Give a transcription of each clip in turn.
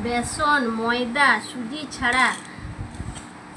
বেসন, ময়দা, সুজি ছাড়া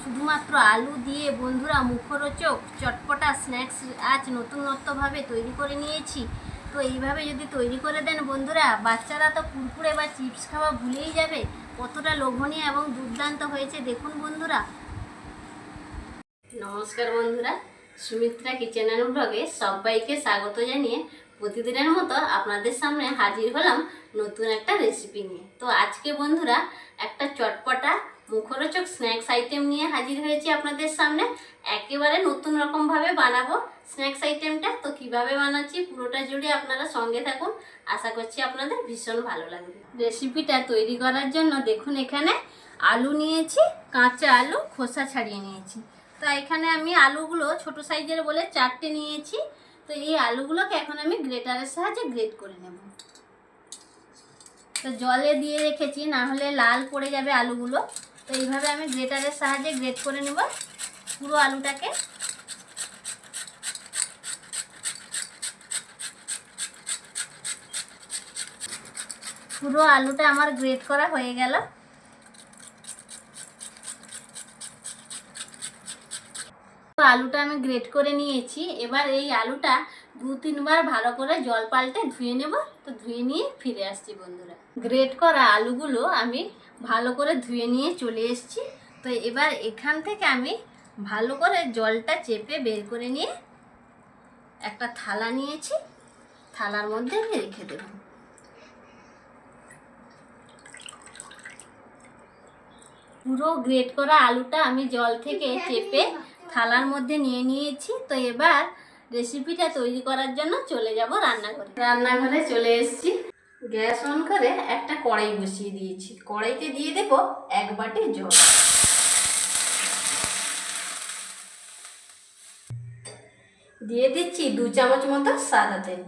শুধুমাত্র আলু দিয়ে বন্ধুরা মুখরোচক চটপটা স্ন্যাক্স আজ নতুনত্বভাবে তৈরি করে নিয়েছি। তো এইভাবে যদি তৈরি করে দেন বন্ধুরা, বাচ্চারা তো কুরকুরে বা চিপস খাওয়া ভুলেই যাবে। কতটা লোভনীয় এবং দুর্দান্ত হয়েছে দেখুন বন্ধুরা। নমস্কার বন্ধুরা, সুমিত্রা কিচেন অ্যান্ড ব্লগে সবাইকে স্বাগত জানিয়ে প্রতিদিনের মতো আপনাদের সামনে হাজির হলাম নতুন একটা রেসিপি নিয়ে। তো আজকে বন্ধুরা একটা চটপটা মুখরোচক স্ন্যাক্স আইটেম নিয়ে হাজির হয়েছি আপনাদের সামনে। একেবারে নতুন রকমভাবে বানাবো স্ন্যাক্স আইটেমটা। তো কিভাবে বানাচ্ছি পুরোটা জুড়ে আপনারা সঙ্গে থাকুন, আশা করছি আপনাদের ভীষণ ভালো লাগবে। রেসিপিটা তৈরি করার জন্য দেখুন এখানে আলু নিয়েছি, কাঁচা আলু খোসা ছাড়িয়ে নিয়েছি। তো এখানে আমি আলুগুলো ছোট সাইজের বলে 4টে নিয়েছি। তো এই আলুগুলোকে এখন আমি গ্রেটারের সাহায্যে গ্রেট করে নেব। তো জলে দিয়ে রেখেছি, না হলে লাল পড়ে যাবে আলুগুলো। তো এইভাবে আমি গ্রেটারের সাহায্যে গ্রেট করে নেব পুরো আলুটাকে। পুরো আলুটা আমার গ্রেট করা হয়ে গেল। আলুটা আমি গ্রেট করে নিয়েছি। এবার এই আলুটা 2-3 বার ভালো করে জল পাল্টে ধুয়ে নেব। তো ধুয়ে নিয়ে ফিরে আসছি বন্ধুরা। গ্রেট করা আলুগুলো আমি ভালো করে ধুয়ে নিয়ে চলে এসেছি। তো এবার এখান থেকে আমি ভালো করে জলটা চেপে বের করে নিয়ে একটা থালা নিয়েছি, থালার মধ্যে আমি রেখে দেব। পুরো গ্রেট করা আলুটা আমি জল থেকে চেপে থালার মধ্যে নিয়ে নিয়েছি। তো এবার রেসিপিটা তৈরি করার জন্য চলে যাব রান্নাঘরে। রান্নাঘরে চলে এসেছি, গ্যাস অন করে একটা কড়াই বসিয়ে দিয়েছি। কড়াইতে দিয়ে দেব 1 বাটি জল। দিয়ে দিচ্ছি 2 চামচ মতো সাদা তেল।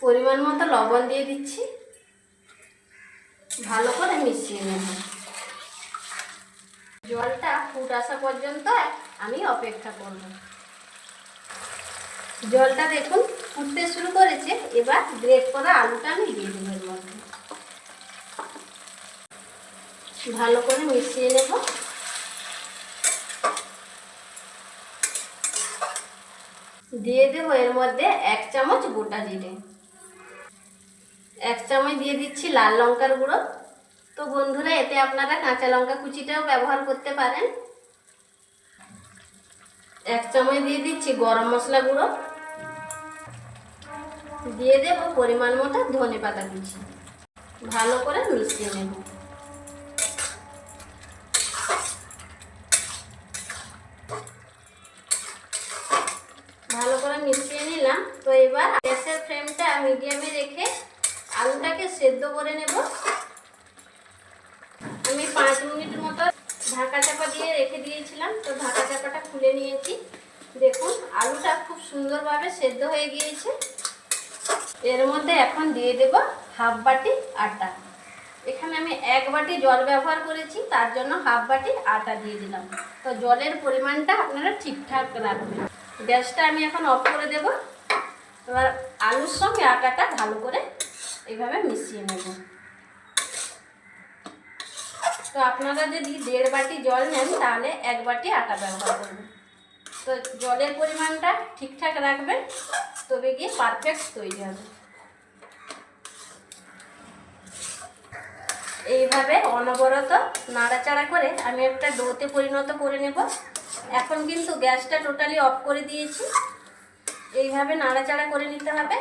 পরিমাণ মতো লবণ দিয়ে দিচ্ছি। ভালো করে মিশিয়ে নেব। জলটা ফুট আসা পর্যন্ত আমি অপেক্ষা করব। জলটা দেখুন ফুটতে শুরু করেছে। এবার গ্রেট করা আলুটা আমি দিয়ে দেব এর মধ্যে। ভালো করে মিশিয়ে নেব। দিয়ে দেবো এর মধ্যে 1 চামচ গোটা জিরে, 1 চামচ দিয়ে দিচ্ছি লাল লঙ্কার গুঁড়ো। তো বন্ধুরা এতে আপনারা কাঁচা লঙ্কা কুচিটাও ব্যবহার করতে পারেন। 1 চামচ দিয়ে দিচ্ছি গরম মশলা গুঁড়ো। দিয়ে দেব পরিমাণ মতো ধনে পাতা কুচি। ভালো করে মিশিয়ে নেব। ভালো করে মিশিয়ে নিলাম। তো এবার গ্যাসের ফ্লেমটা মিডিয়ামে রেখে আলুটাকে সেদ্ধ করে নেব। আমি 5 মিনিট মতো ঢাকা চাপা দিয়ে রেখে দিয়েছিলাম। তো ঢাকা চাপাটা খুলে নিয়েছি। দেখুন আলুটা খুব সুন্দরভাবে সেদ্ধ হয়ে গিয়েছে। এর মধ্যে এখন দিয়ে দেব 1/2 বাটি আটা। এখানে আমি 1 বাটি জল ব্যবহার করেছি, তার জন্য 1/2 বাটি আটা দিয়ে দিলাম। তো জলের পরিমাণটা আপনারা ঠিকঠাক রাখবেন। গ্যাসটা আমি এখন অফ করে দেব। এবার আলুর সঙ্গে আটাটা ভালো করে এইভাবে মিশিয়ে নেব। তো আপনারা যদি 1.5 বাটি জল নেন তাহলে 1 বাটি আটা ব্যবহার করবেন। তো জলের পরিমাণটা ঠিকঠাক রাখবেন, তবে গিয়ে পারফেক্ট তৈরি হবে। এইভাবে অনবরত নাড়াচাড়া করে আমি একটা ডোতে পরিণত করে নেব। এখন কিন্তু গ্যাসটা টোটালি অফ করে দিয়েছি। এইভাবে নাড়াচাড়া করে নিতে হবে।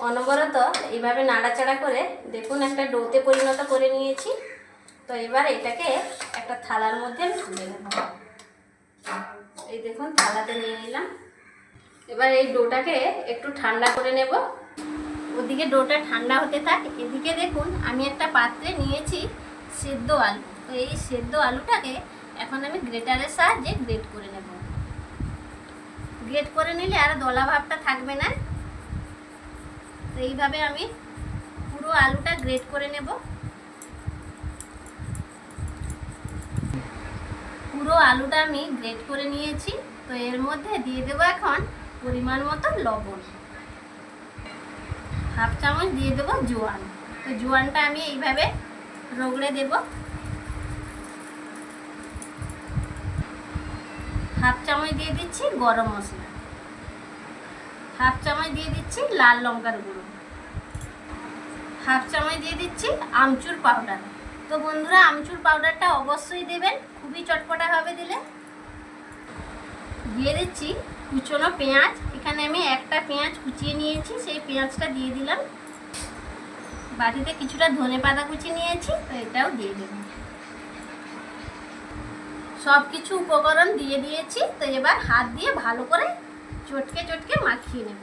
অনবরত এইভাবে নাড়াচাড়া করে দেখুন একটা ডোতে পরিণত করে নিয়েছি। তো এবার এটাকে একটা থালার মধ্যে আমি তুলে নেব। এই দেখুন থালাতে নিয়ে নিলাম। এবার এই ডোটাকে একটু ঠান্ডা করে নেব। ওদিকে ডোটা ঠান্ডা হতে থাক, এদিকে দেখুন আমি একটা পাত্রে নিয়েছি সেদ্ধ আলু। তো এই সেদ্ধ আলুটাকে এখন আমি গ্রেটারের সাহায্যে গ্রেট করে নেব। গ্রেট করে নিলে আর দলা ভাবটা থাকবে না। তো এইভাবে আমি পুরো আলুটা গ্রেট করে নেব। পুরো আলুটা আমি গ্রেট করে নিয়েছি। তো তো এর মধ্যে দিয়ে দেবো এখন পরিমাণ মতো লবণ, হাফ চামচ দিয়ে দেবো জোয়ান। তো জোয়ানটা আমি এইভাবে রগড়ে দেব। হাফ চামচ দিয়ে দিচ্ছি গরম মশলা, হাফ চামচ দিয়ে দিচ্ছি লাল লঙ্কার গুঁড়ো, হাফ চামচ দিয়ে দিচ্ছি আমচুর পাউডার। তো বন্ধুরা আমচুর পাউডারটা অবশ্যই দেবেন, খুবই চটপটা হবে দিলে। দিয়ে দিচ্ছি কুচনো পেঁয়াজ, এখানে আমি একটা পেঁয়াজ কুচিয়ে নিয়েছি, সেই পেঁয়াজটা দিয়ে দিলাম। বাটিতে কিছুটা ধনেপাতা কুচি নিয়েছি, তো এটাও দিয়ে দেব। সব কিছু উপকরণ দিয়ে দিয়েছি, তো এবার হাত দিয়ে ভালো করে চটকে চটকে মাখিয়ে নেব।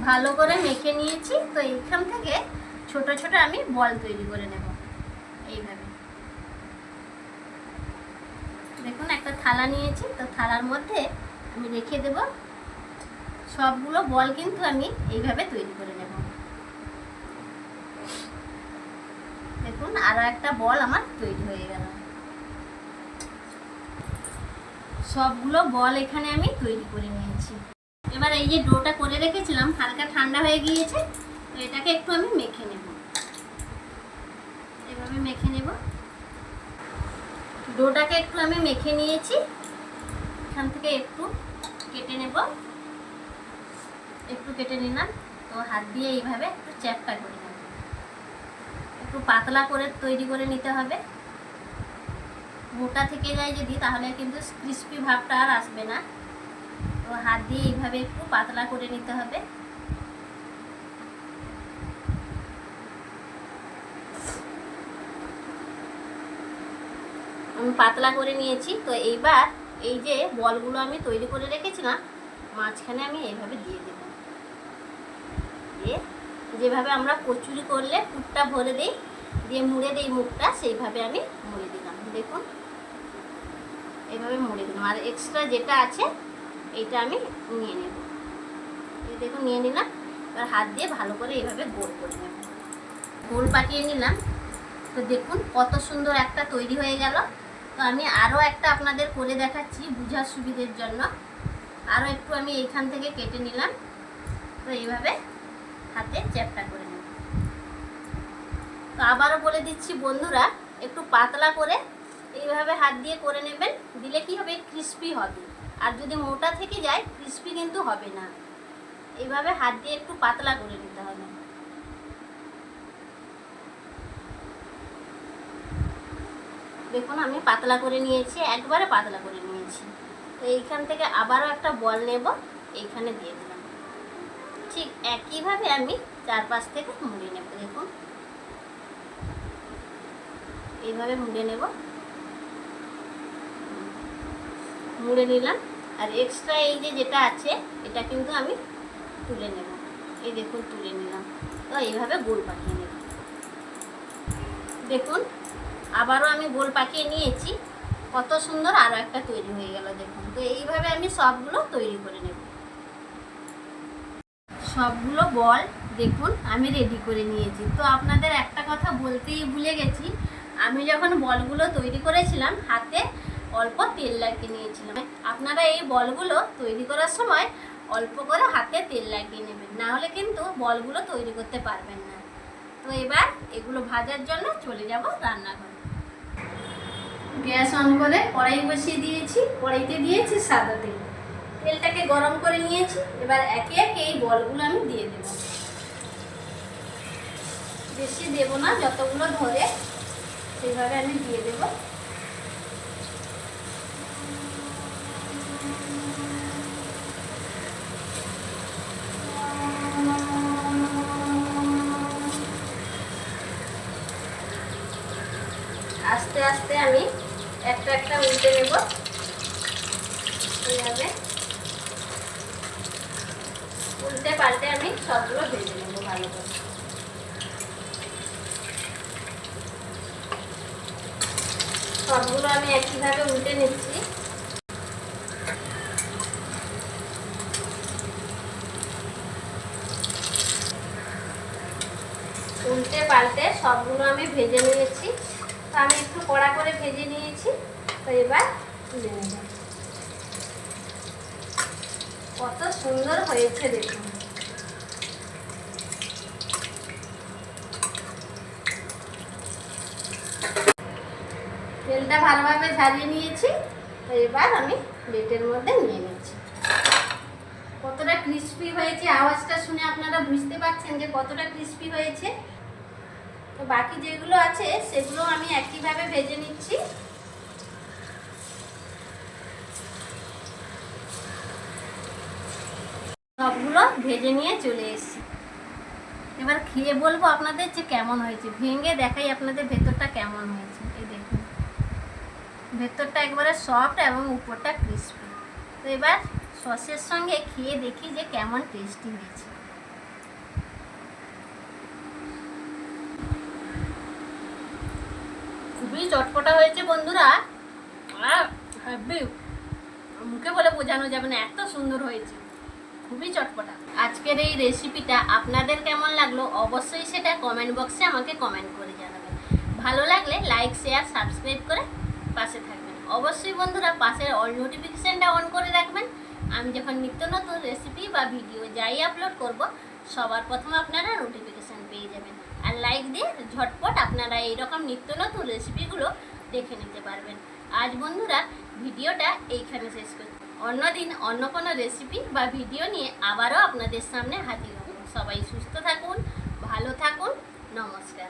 ভালো করে মেখে নিয়েছি, তো এইখান থেকে ছোট ছোট আমি বল তৈরি করে নেব। এইভাবে দেখুন একটা থালা নিয়েছি, তো থালার মধ্যে আমি রেখে দেব। সবগুলো বল কিন্তু আমি এইভাবে তৈরি করে নেব। দেখুন আরো একটা বল আমার তৈরি হয়ে গেল। সবগুলো বল এখানে আমি তৈরি করে নিয়েছি। এবার এই যে ডোটা করে রেখেছিলাম হালকা ঠান্ডা হয়ে গিয়েছে, তো এটাকে একটু আমি মেখে নেব। এভাবে মেখে নেব। ডোটাকে একটু আমি মেখে নিয়েছি, এখান থেকে একটু কেটে নেব। একটু কেটে নিলাম, তো হাত দিয়ে এইভাবে একটু চ্যাপটা করে নেব। একটু পাতলা করে তৈরি করে নিতে হবে। মোটা থেকে যায় যদি তাহলে কিন্তু ক্রিস্পি ভাবটা আর আসবে না। তো হাত দিয়ে এইভাবে একটু পাতলা করে নিতে হবে। আমি পাতলা করে নিয়েছি, তো এইবার এই যে বলগুলো আমি তৈরি করে রেখেছিলাম মাঝখানে আমি এইভাবে দিয়ে দেব। দিয়ে যেভাবে আমরা কচুরি করলে পুরটা ভরে দিই, দিয়ে মুড়ে দিই মুখটা, সেইভাবে আমি মুড়ে দিলাম। দেখুন এইভাবে মুড়ে দিলাম। আর এক্সট্রা যেটা আছে এইটা আমি নিয়ে নেব। এই দেখুন নিয়ে নিলাম। এবার হাত দিয়ে ভালো করে এইভাবে গোল করে নেব। গোল পাকিয়ে নিলাম। তো দেখুন কত সুন্দর একটা তৈরি হয়ে গেল। তো আমি আরও একটা আপনাদের করে দেখাচ্ছি বোঝার সুবিধের জন্য। আরও একটু আমি এইখান থেকে কেটে নিলাম। তো এইভাবে হাতে চ্যাপটা করে নেব। তো আবারও বলে দিচ্ছি বন্ধুরা, একটু পাতলা করে এইভাবে হাত দিয়ে করে নেবেন, দিলে কি হবে ক্রিস্পি হবে। আর যদি মোটা থেকে যায় ক্রিস্পি কিন্তু হবে না। এইভাবে হাত দিয়ে একটু পাতলা করে নিতে হবে। দেখুন আমি পাতলা করে নিয়েছি, একবারে পাতলা করে নিয়েছি। তো এইখান থেকে আবারও একটা বল নেব, এইখানে দিয়ে দিলাম। ঠিক একইভাবে আমি চারপাশ থেকে মুড়ে নেব। দেখুন এইভাবে মুড়ে নেব। মুড়ে নিলাম। আর এক্সট্রা এই যে যেটা আছে এটা কিন্তু আমি তুলে নেব। এই দেখুন তুলে নিলাম। তো এইভাবে গোল পাকিয়ে নেব। দেখুন আবারও আমি গোল পাকিয়ে নিয়েছি, কত সুন্দর আরও একটা তৈরি হয়ে গেল। দেখুন তো এইভাবে আমি সবগুলো তৈরি করে নেব। সবগুলো বল দেখুন আমি রেডি করে নিয়েছি। তো আপনাদের একটা কথা বলতেই ভুলে গেছি, আমি যখন বলগুলো তৈরি করেছিলাম হাতে অল্প তেল লাগিয়ে নিয়েছিলাম। আপনারা এই বলগুলো তৈরি করার সময় অল্প করে হাতে তেল লাগিয়ে নেবেন, না হলে কিন্তু বলগুলো তৈরি করতে পারবেন না। তো এবার এগুলো ভাজার জন্য চলে যাব রান্নাঘরে। গ্যাস অন করে কড়াই বসিয়ে দিয়েছি, কড়াইতে দিয়েছি সাদা তেল। তেলটাকে গরম করে নিয়েছি, এবার একে একে এই বলগুলো আমি দিয়ে দেব। বেশি দেব না, যতগুলো ধরে সেইভাবে আমি দিয়ে দেব। আস্তে আস্তে আমি একটা একটা উল্টে নেব। এইভাবে উল্টে পাল্টে আমি সবগুলো ভেজে নেব ভালো করে। সবগুলো আমি একইভাবে উল্টে নিচ্ছি। উল্টে পাল্টে সবগুলো আমি ভেজে নিয়েছি। তো আমি একটু কড়া করে ভেজে নিয়েছি। তো এবার তুলে নেব। কত সুন্দর হয়েছে দেখুন। তেলটা ভালোভাবে ঝারিয়ে নিয়েছি। তো এবার আমি প্লেটের মধ্যে নিয়ে নিচ্ছি। কতটা ক্রিস্পি হয়েছে, আওয়াজটা শুনে আপনারা বুঝতে পারছেন যে কতটা ক্রিস্পি হয়েছে। তো বাকি যেগুলো আছে সেগুলো আমি একইভাবে ভেজে নিচ্ছি। সবগুলো ভেজে নিয়ে চলে এসেছি। এবার খেয়ে বলবো আপনাদের যে কেমন হয়েছে। ভেঙে দেখাই আপনাদের ভেতরটা কেমন হয়েছে। এই দেখুন, ভেতরটা একবারে সফট এবং উপরটা ক্রিস্পি। তো এবার সসের সঙ্গে খেয়ে দেখি যে কেমন টেস্টি হয়েছে। খুবই চটপটা হয়েছে বন্ধুরা। মুখে বলে বোঝানো যাবে না, এত সুন্দর হয়েছে, খুবই চটপটা। আজকের এই রেসিপিটা আপনাদের কেমন লাগলো অবশ্যই সেটা কমেন্ট বক্সে আমাকে কমেন্ট করে জানাবেন। ভালো লাগলে লাইক, শেয়ার, সাবস্ক্রাইব করে পাশে থাকবেন। অবশ্যই বন্ধুরা পাশের অল নোটিফিকেশানটা অন করে রাখবেন। আমি যখন নিত্য নতুন রেসিপি বা ভিডিও যাই আপলোড করব সবার প্রথমে আপনারা নোটিফিকেশান পেয়ে যাবেন। আর লাইক দিয়ে ঝটপট আপনারা এইরকম নিত্য নতুন রেসিপিগুলো দেখে নিতে পারবেন। আজ বন্ধুরা ভিডিওটা এইখানে শেষ করছি। অন্যদিন অন্য কোনো রেসিপি বা ভিডিও নিয়ে আবারও আপনাদের সামনে হাজির হব। সবাই সুস্থ থাকুন, ভালো থাকুন, নমস্কার।